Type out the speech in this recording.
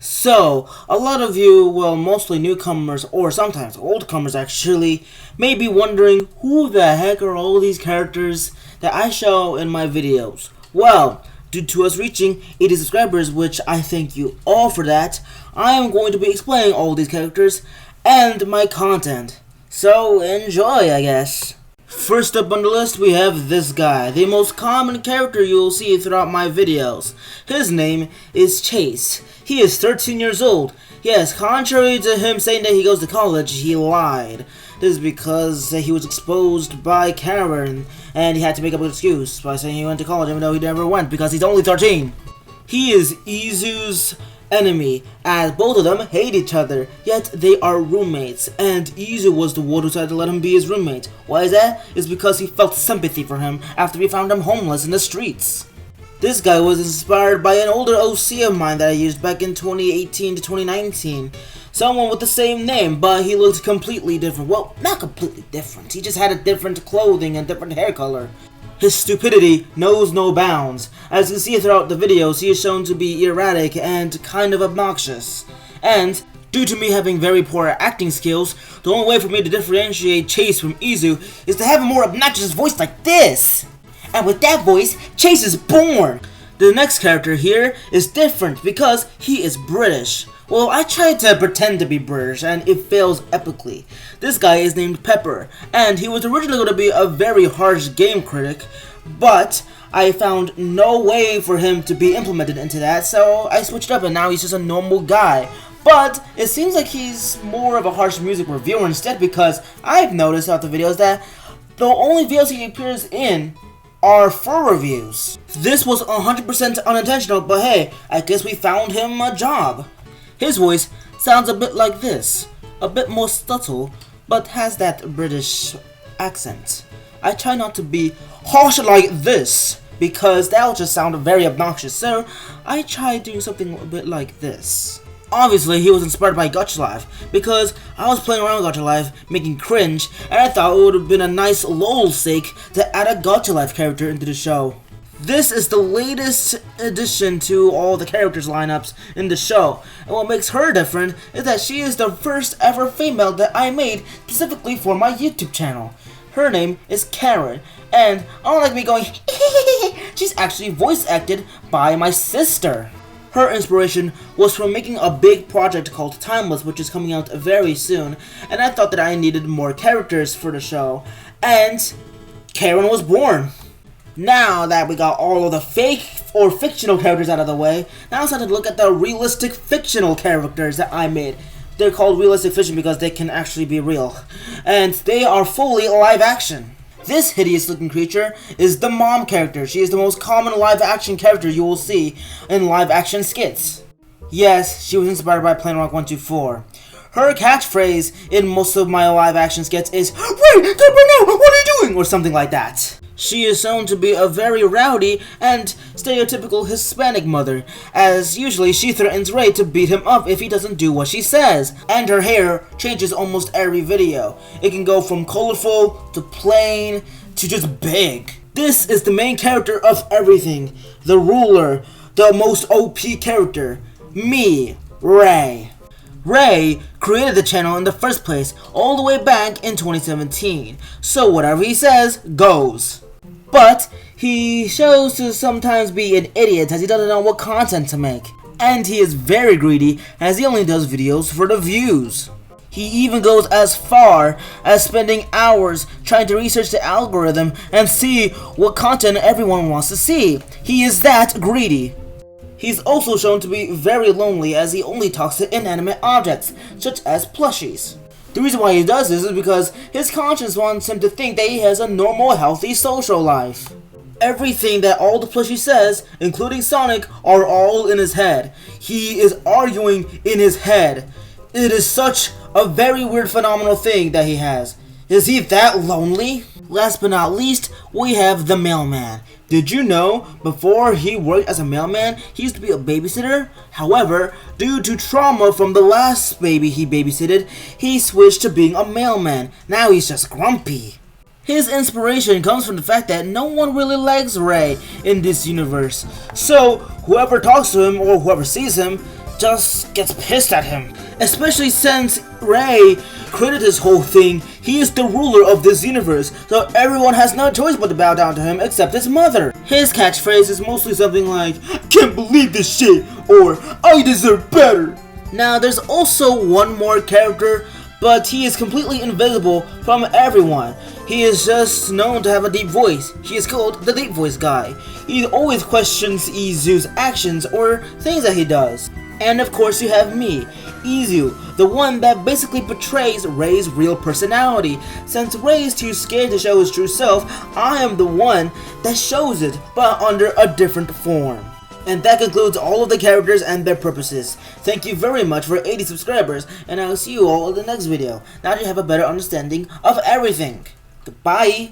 So, a lot of you, well, mostly newcomers or sometimes oldcomers actually, may be wondering who the heck are all these characters that I show in my videos. Well, due to us reaching 80 subscribers, which I thank you all for that, I am going to be explaining all these characters and my content. So, enjoy, I guess. First up on the list, we have this guy, the most common character you will see throughout my videos. His name is Chase. He is 13 years old. Yes, contrary to him saying that he goes to college, he lied. This is because he was exposed by Karen, and he had to make up an excuse by saying he went to college even though he never went because he's only 13. He is Izu's enemy, as both of them hate each other, yet they are roommates, and Izu was the one who decided to let him be his roommate. Why is that? It's because he felt sympathy for him after he found him homeless in the streets. This guy was inspired by an older OC of mine that I used back in 2018 to 2019. Someone with the same name, but he looked completely different. Well, not completely different. He just had a different clothing and different hair color. His stupidity knows no bounds. As you can see throughout the videos, he is shown to be erratic and kind of obnoxious. And due to me having very poor acting skills, the only way for me to differentiate Chase from Izu is to have a more obnoxious voice like this. And with that voice, Chase is born! The next character here is different because he is British. Well, I tried to pretend to be British and it fails epically. This guy is named Pepper, and he was originally going to be a very harsh game critic, but I found no way for him to be implemented into that, so I switched up and now he's just a normal guy. But it seems like he's more of a harsh music reviewer instead, because I've noticed throughout the videos that the only videos he appears in are fur reviews. This was 100% unintentional, but hey, I guess we found him a job. His voice sounds a bit like this, a bit more subtle, but has that British accent. I try not to be harsh like this, because that will just sound very obnoxious, so I tried doing something a bit like this. Obviously, he was inspired by Gacha Life, because I was playing around with Gacha Life, making cringe, and I thought it would have been a nice lol's sake to add a Gacha Life character into the show. This is the latest addition to all the characters lineups in the show, and what makes her different is that she is the first ever female that I made specifically for my YouTube channel. Her name is Karen, and unlike me going she's actually voice acted by my sister. Her inspiration was from making a big project called Timeless, which is coming out very soon, and I thought that I needed more characters for the show, and Karen was born. Now that we got all of the fake or fictional characters out of the way, now it's time to look at the realistic fictional characters that I made. They're called realistic fiction because they can actually be real, and they are fully live action. This hideous looking creature is the mom character. She is the most common live action character you will see in live action skits. Yes, she was inspired by Plain Rock 124. Her catchphrase in most of my live action skits is, "Wait, Gabriel, what are you doing?" or something like that. She is shown to be a very rowdy and stereotypical Hispanic mother, as usually she threatens Ray to beat him up if he doesn't do what she says. And her hair changes almost every video. It can go from colorful to plain to just big. This is the main character of everything. The ruler, the most OP character, me, Ray. Ray created the channel in the first place all the way back in 2017, so whatever he says goes. But he shows to sometimes be an idiot as he doesn't know what content to make. And he is very greedy as he only does videos for the views. He even goes as far as spending hours trying to research the algorithm and see what content everyone wants to see. He is that greedy. He's also shown to be very lonely as he only talks to inanimate objects, such as plushies. The reason why he does this is because his conscience wants him to think that he has a normal, healthy social life. Everything that all the plushie says, including Sonic, are all in his head. He is arguing in his head. It is such a very weird phenomenal thing that he has. Is he that lonely? Last but not least, we have the Mailman. Did you know, before he worked as a mailman, he used to be a babysitter? However, due to trauma from the last baby he babysitted, he switched to being a mailman. Now he's just grumpy. His inspiration comes from the fact that no one really likes Ray in this universe. So, whoever talks to him or whoever sees him just gets pissed at him. Especially since Ray created this whole thing. He is the ruler of this universe, so everyone has no choice but to bow down to him except his mother. His catchphrase is mostly something like, "Can't believe this shit," or "I deserve better." Now there's also one more character, but he is completely invisible from everyone. He is just known to have a deep voice. He is called the Deep Voice Guy. He always questions Izu's actions or things that he does. And of course you have me, Izu, the one that basically portrays Rei's real personality. Since Rei is too scared to show his true self, I am the one that shows it, but under a different form. And that concludes all of the characters and their purposes. Thank you very much for 80 subscribers, and I will see you all in the next video. Now you have a better understanding of everything. Goodbye!